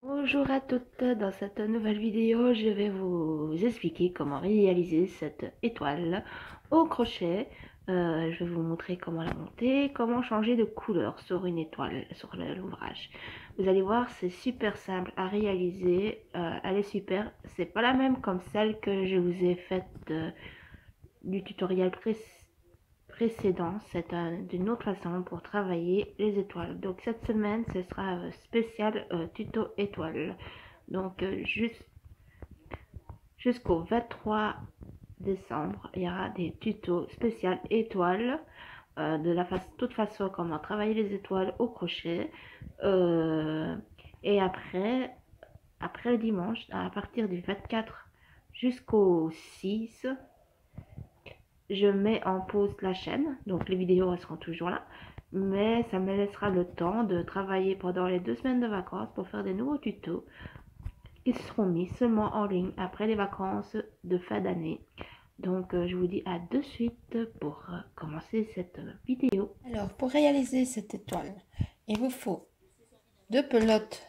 Bonjour à toutes, dans cette nouvelle vidéo, je vais vous expliquer comment réaliser cette étoile au crochet. Je vais vous montrer comment la monter, comment changer de couleur sur une étoile, sur l'ouvrage. Vous allez voir, c'est super simple à réaliser, elle est super. C'est pas la même comme celle que je vous ai faite du tutoriel précédent, c'est d'une autre façon pour travailler les étoiles. Donc cette semaine, ce sera spécial tuto étoile. Donc jusqu'au 23 décembre, il y aura des tutos spécial étoiles. De toute façon, comment travailler les étoiles au crochet. Et après le dimanche, à partir du 24 jusqu'au 6, je mets en pause la chaîne, donc les vidéos resteront toujours là, mais ça me laissera le temps de travailler pendant les 2 semaines de vacances pour faire des nouveaux tutos qui seront mis seulement en ligne après les vacances de fin d'année. Donc je vous dis à de suite pour commencer cette vidéo. Alors, pour réaliser cette étoile, il vous faut 2 pelotes.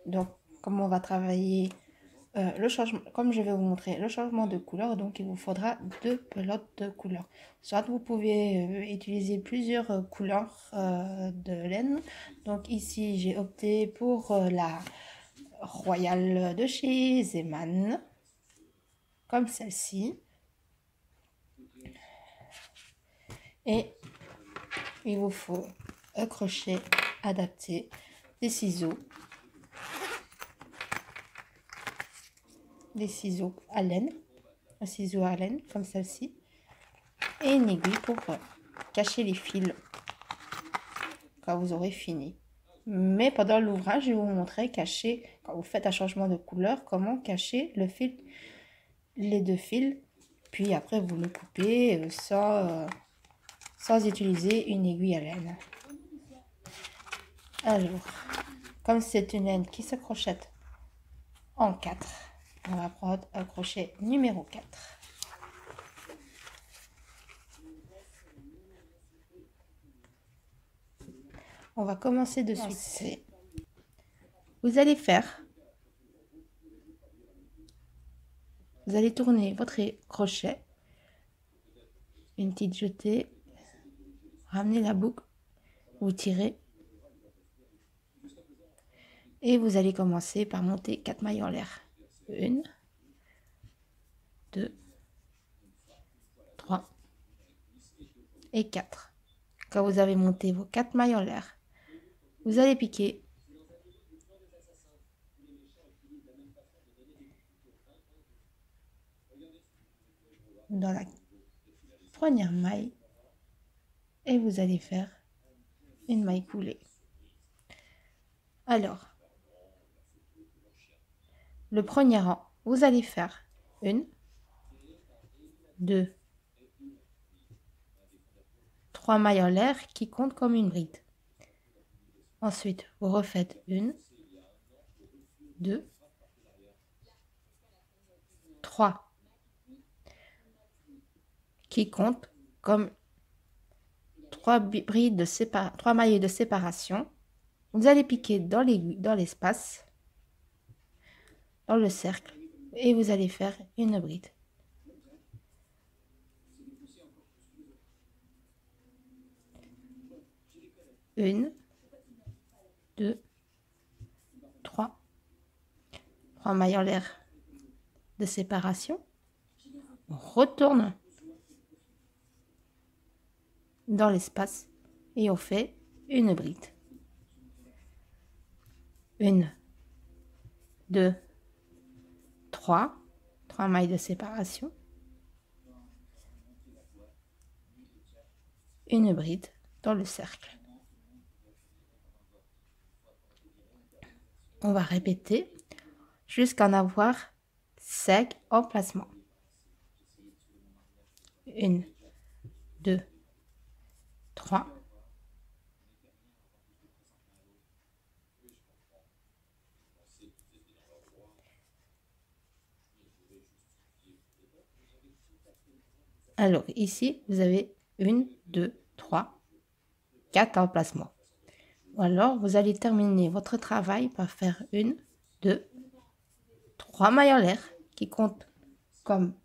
Donc, comme on va travailler le changement, comme je vais vous montrer le changement de couleur, donc il vous faudra 2 pelotes de couleur. Soit vous pouvez utiliser plusieurs couleurs de laine. Donc ici, j'ai opté pour la Royale de chez Zeman, comme celle-ci. Et il vous faut un crochet adapté, des ciseaux à laine, un ciseau à laine comme celle-ci, et une aiguille pour cacher les fils quand vous aurez fini. Mais pendant l'ouvrage, je vais vous montrer cacher, quand vous faites un changement de couleur, comment cacher le fil, les 2 fils. Puis après, vous le coupez sans utiliser une aiguille à laine. Alors, comme c'est une laine qui se crochette en 4, on va prendre un crochet numéro 4. On va commencer de suite. Vous allez tourner votre crochet, une petite jetée, ramenez la boucle, vous tirez et vous allez commencer par monter 4 mailles en l'air. 1, 2, 3 et 4. Quand vous avez monté vos 4 mailles en l'air, vous allez piquer dans la première maille et vous allez faire une maille coulée. Alors, le premier rang, vous allez faire 1, 2, 3 mailles en l'air qui comptent comme une bride. Ensuite, vous refaites 1, 2, 3 qui comptent comme 3 mailles de séparation. Vous allez piquer dans l'espace, dans le cercle, et vous allez faire une bride. Une, 2, 3. 3 mailles en l'air de séparation. On retourne dans l'espace et on fait une bride. 1, 2, 3. 3 mailles de séparation. Une bride dans le cercle. On va répéter jusqu'à en avoir 5 emplacements. 1, 2, 3. Alors ici, vous avez 1, 2, 3, 4 emplacements. Ou alors, vous allez terminer votre travail par faire 1, 2, 3 mailles en l'air qui comptent comme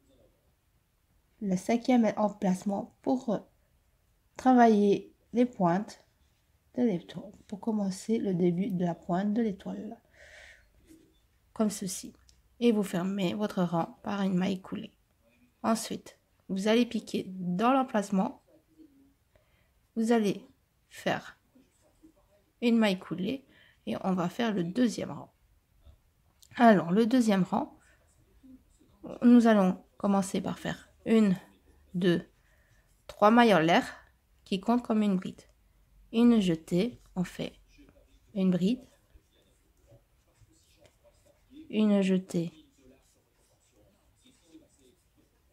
le 5e emplacement pour travailler les pointes de l'étoile, pour commencer le début de la pointe de l'étoile, comme ceci. Et vous fermez votre rang par une maille coulée. Ensuite, vous allez piquer dans l'emplacement, vous allez faire une maille coulée et on va faire le deuxième rang. Alors, le deuxième rang, nous allons commencer par faire 1, 2, 3 mailles en l'air qui comptent comme une bride. Une jetée, on fait une bride, une jetée,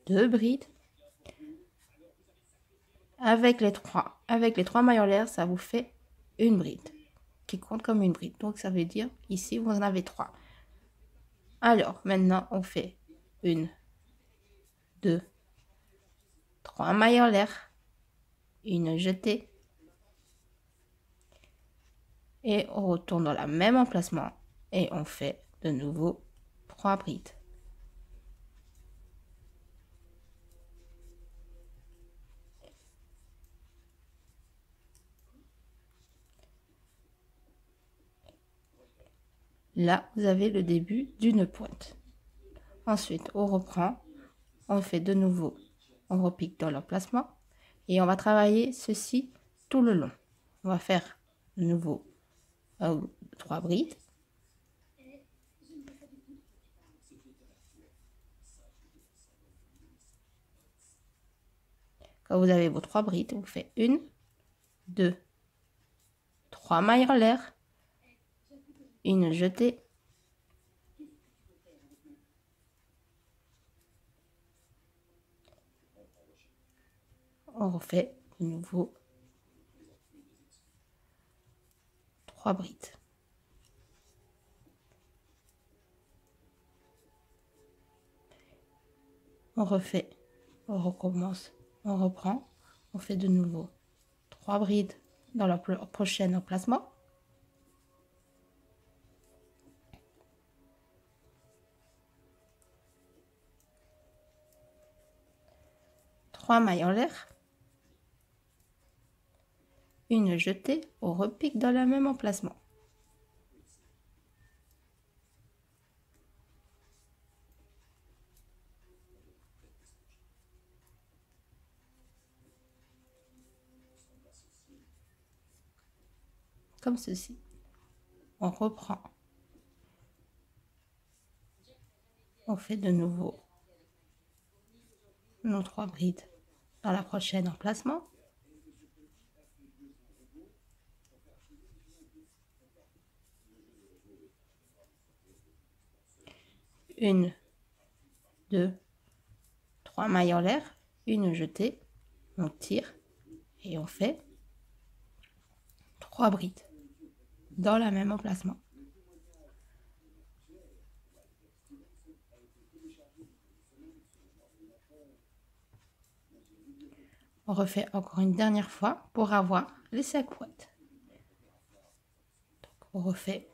2 brides. Avec les trois mailles en l'air, ça vous fait une bride qui compte comme une bride. Donc, ça veut dire ici, vous en avez 3. Alors, maintenant, on fait 1, 2, 3 mailles en l'air, une jetée. Et on retourne dans le même emplacement et on fait de nouveau 3 brides. Là, vous avez le début d'une pointe. Ensuite, on reprend, on fait de nouveau, on repique dans l'emplacement et on va travailler ceci tout le long. On va faire de nouveau 3 brides. Quand vous avez vos 3 brides, vous faites 1, 2, 3 mailles en l'air, une jetée, on refait de nouveau 3 brides. On refait, on recommence, on reprend, on fait de nouveau 3 brides dans le prochain emplacement. Trois mailles en l'air, une jetée, on repique dans le même emplacement. Comme ceci. On reprend. On fait de nouveau nos 3 brides dans la prochaine emplacement. Une, 2, 3 mailles en l'air, une jetée, on tire et on fait 3 brides dans le même emplacement. On refait encore une dernière fois pour avoir les 5 pointes. Donc, on refait.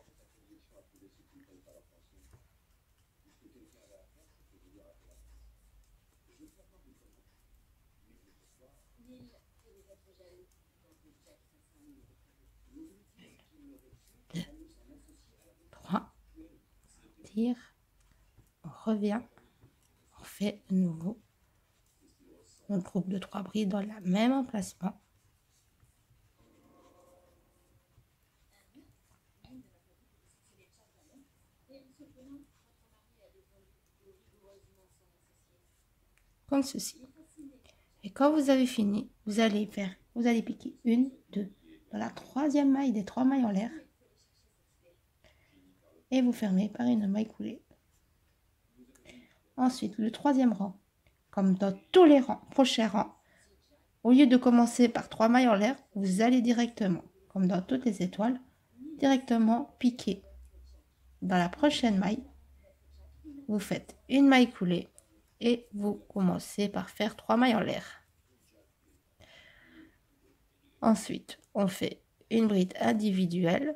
On tire, on revient, on fait de nouveau. On groupe de 3 brides dans le même emplacement. Comme ceci. Et quand vous avez fini, vous allez piquer 1, 2 dans la 3e maille des 3 mailles en l'air. Et vous fermez par une maille coulée. Ensuite, le 3e rang, comme dans tous les prochains rangs, au lieu de commencer par 3 mailles en l'air, vous allez directement, comme dans toutes les étoiles, directement piquer. Dans la prochaine maille, vous faites une maille coulée et vous commencez par faire 3 mailles en l'air. Ensuite, on fait une bride individuelle.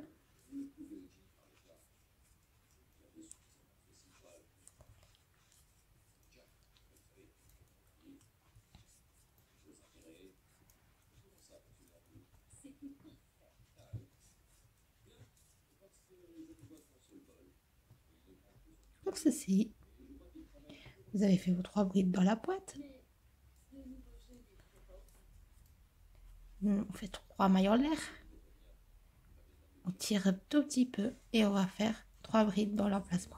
Donc ceci, vous avez fait vos 3 brides dans la boîte. On fait 3 mailles en l'air. On tire un tout petit peu et on va faire 3 brides dans l'emplacement.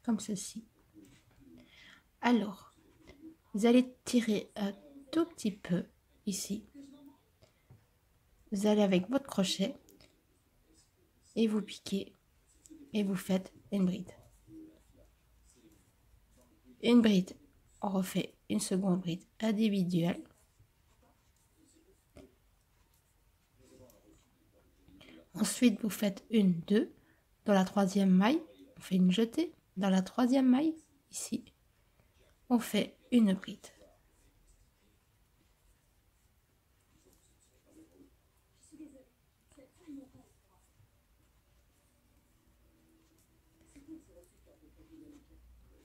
Comme ceci. Alors, vous allez tirer un tout petit peu ici. Vous allez avec votre crochet et vous piquez et vous faites une bride. Une bride, on refait une seconde bride individuelle. Ensuite, vous faites une, deux. Dans la troisième maille, on fait une jetée. Dans la troisième maille, ici, on fait une bride.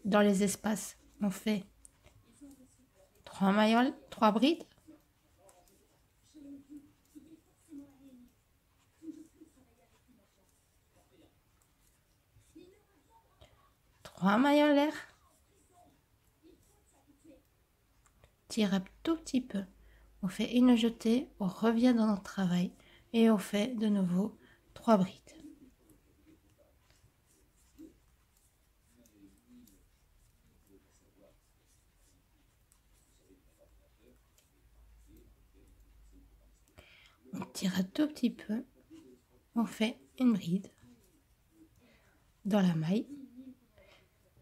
Dans les espaces, on fait 3 mailles, 3 brides. Trois mailles en l'air. Tire un tout petit peu. On fait une jetée, on revient dans notre travail et on fait de nouveau 3 brides. On tire un tout petit peu, on fait une bride dans la maille,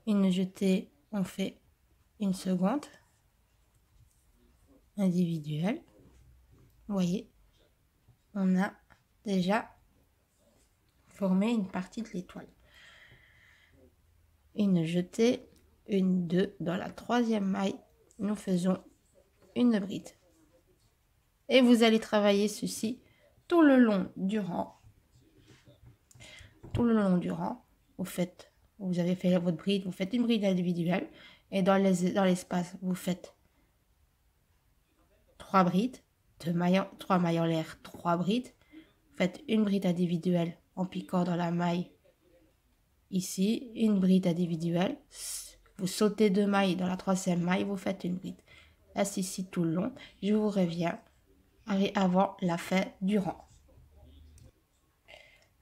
une jetée, on fait une seconde individuelle. Vous voyez, on a déjà formé une partie de l'étoile. Une jetée, une, deux, dans la troisième maille, nous faisons une bride. Et vous allez travailler ceci tout le long du rang. Tout le long du rang, vous avez fait votre bride, vous faites une bride individuelle. Et dans l'espace, vous faites 3 brides, 3 mailles en l'air, 3 brides. Vous faites une bride individuelle en piquant dans la maille ici, une bride individuelle. Vous sautez 2 mailles dans la troisième maille, vous faites une bride. Ainsi, ici tout le long. Je vous reviens avant la fin du rang.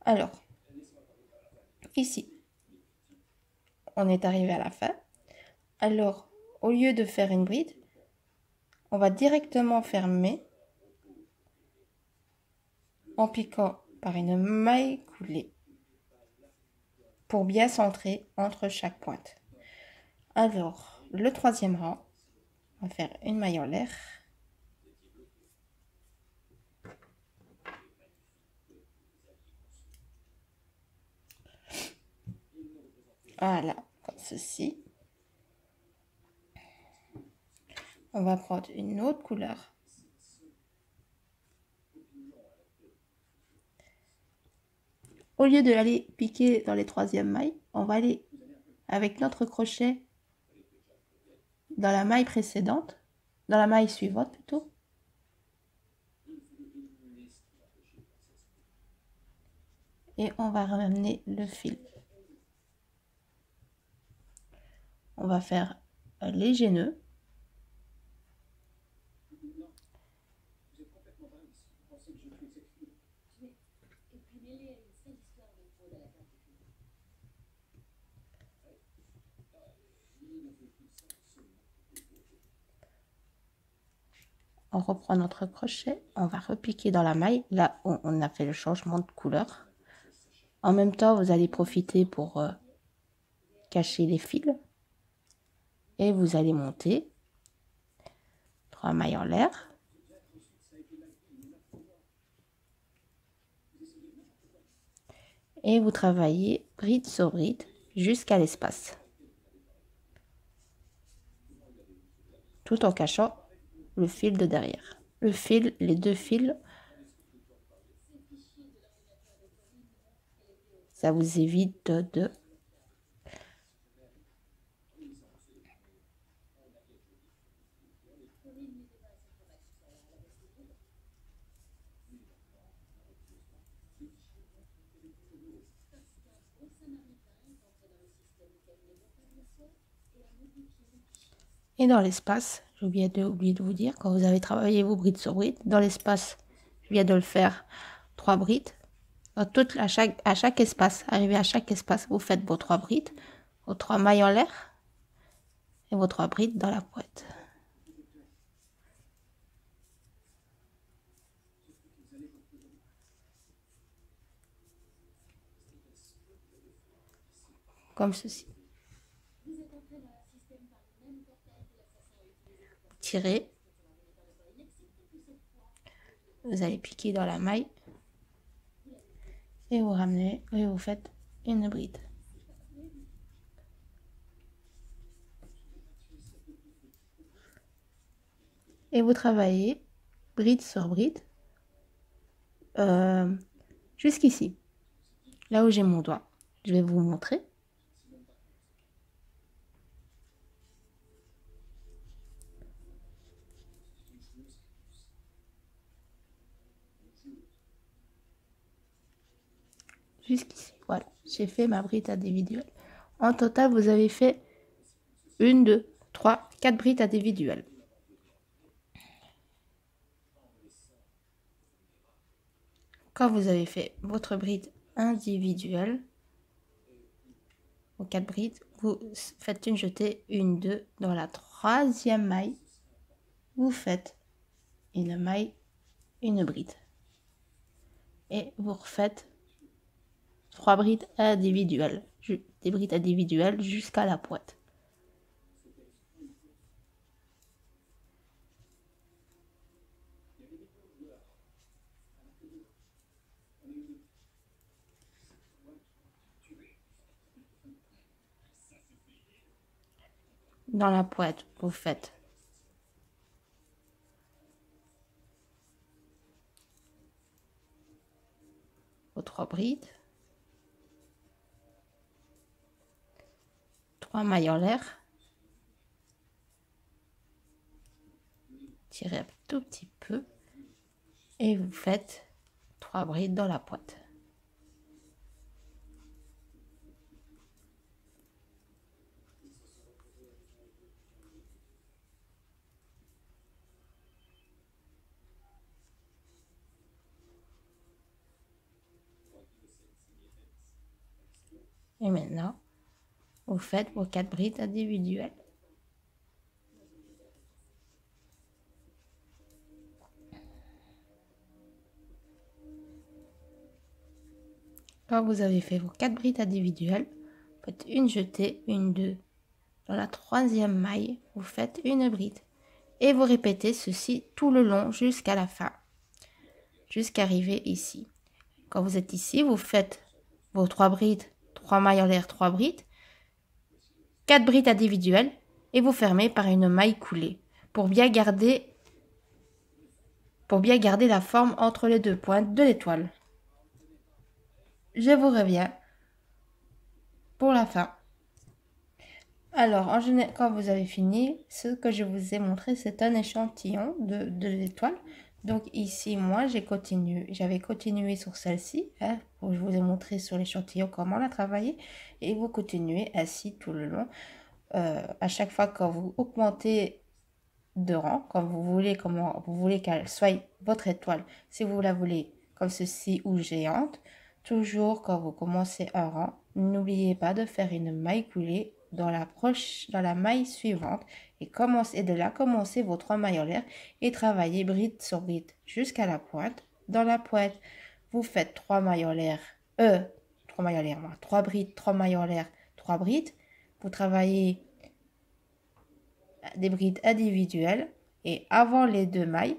Alors, ici, on est arrivé à la fin. Alors, au lieu de faire une bride, on va directement fermer en piquant par une maille coulée pour bien centrer entre chaque pointe. Alors, le troisième rang, on va faire une maille en l'air. Voilà, comme ceci. On va prendre une autre couleur. Au lieu de aller piquer dans les troisièmes mailles, on va aller avec notre crochet dans la maille précédente, dans la maille suivante plutôt. Et on va ramener le fil. On va faire un léger nœud. On reprend notre crochet, on va repiquer dans la maille, là où on a fait le changement de couleur. En même temps, vous allez profiter pour cacher les fils. Et vous allez monter 3 mailles en l'air. Et vous travaillez bride sur bride jusqu'à l'espace. Tout en cachant le fil de derrière. Les deux fils Ça vous évite de... Et dans l'espace, j'ai oublié de vous dire, quand vous avez travaillé vos brides sur brides, dans l'espace, je viens de le faire 3 brides. Dans à chaque espace, arrivé à chaque espace, vous faites vos 3 brides, vos 3 mailles en l'air et vos 3 brides dans la pointe. Comme ceci. Tirez. Vous allez piquer dans la maille. Et vous ramenez et vous faites une bride. Et vous travaillez bride sur bride jusqu'ici. Là où j'ai mon doigt. Je vais vous montrer. Jusqu'ici, voilà, j'ai fait ma bride individuelle. En total, vous avez fait 1, 2, 3, 4 brides individuelles. Quand vous avez fait votre bride individuelle, vos 4 brides, vous faites une jetée, 1, 2, dans la 3e maille, vous faites une maille, une bride. Et vous refaites 3 brides individuelles, des brides individuelles jusqu'à la pointe. Dans la pointe, vous faites vos 3 brides, 3 mailles en l'air, tirez un tout petit peu et vous faites 3 brides dans la pointe. Et maintenant, vous faites vos 4 brides individuelles. Quand vous avez fait vos 4 brides individuelles, vous faites une jetée, 1, 2. Dans la 3e maille, vous faites une bride. Et vous répétez ceci tout le long jusqu'à la fin, jusqu'à arriver ici. Quand vous êtes ici, vous faites vos 3 brides, 3 mailles en l'air, 3 brides, 4 brides individuelles et vous fermez par une maille coulée pour bien garder la forme entre les 2 pointes de l'étoile. Je vous reviens pour la fin. Alors, en général, quand vous avez fini, ce que je vous ai montré, c'est un échantillon de l'étoile. Donc ici, moi, j'avais continué sur celle-ci. Hein, je vous ai montré sur l'échantillon comment la travailler. Et vous continuez ainsi tout le long. À chaque fois quand vous augmentez de rang, comme vous voulez qu'elle soit votre étoile, si vous la voulez comme ceci ou géante, toujours quand vous commencez un rang, n'oubliez pas de faire une maille coulée dans la maille suivante et de là commencer vos 3 mailles en l'air et travailler bride sur bride jusqu'à la pointe. Dans la pointe, vous faites 3 mailles en l'air, 3 brides, 3 mailles en l'air, 3 brides. Vous travaillez des brides individuelles et avant les 2 mailles,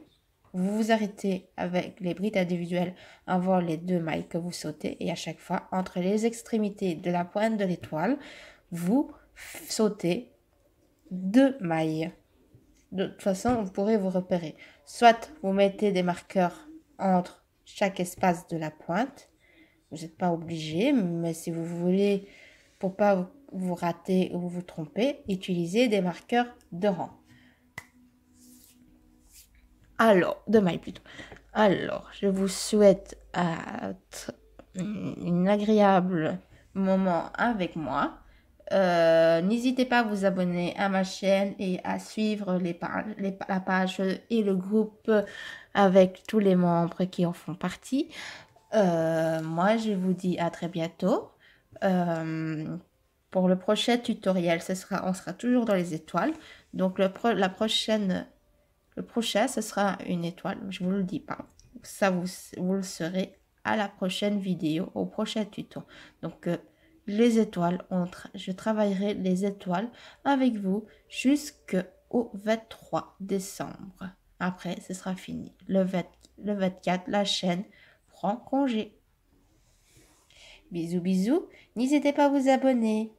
vous vous arrêtez avec les brides individuelles avant les 2 mailles que vous sautez et à chaque fois, entre les extrémités de la pointe de l'étoile, vous sautez 2 mailles. De toute façon, vous pourrez vous repérer. Soit vous mettez des marqueurs entre chaque espace de la pointe, Vous n'êtes pas obligé, mais si vous voulez, pour pas vous rater ou vous tromper, utilisez des marqueurs de rang. Alors, de maille plutôt. Alors, je vous souhaite un agréable moment avec moi. N'hésitez pas à vous abonner à ma chaîne et à suivre la page et le groupe avec tous les membres qui en font partie. Moi, je vous dis à très bientôt. Pour le prochain tutoriel, on sera toujours dans les étoiles. Donc, le prochain, ce sera une étoile. Je vous le dis pas. Ça, vous le saurez à la prochaine vidéo, au prochain tuto. Donc, les étoiles, je travaillerai les étoiles avec vous jusqu'au 23 décembre. Après, ce sera fini. Le 24, la chaîne prend congé. Bisous, bisous. N'hésitez pas à vous abonner.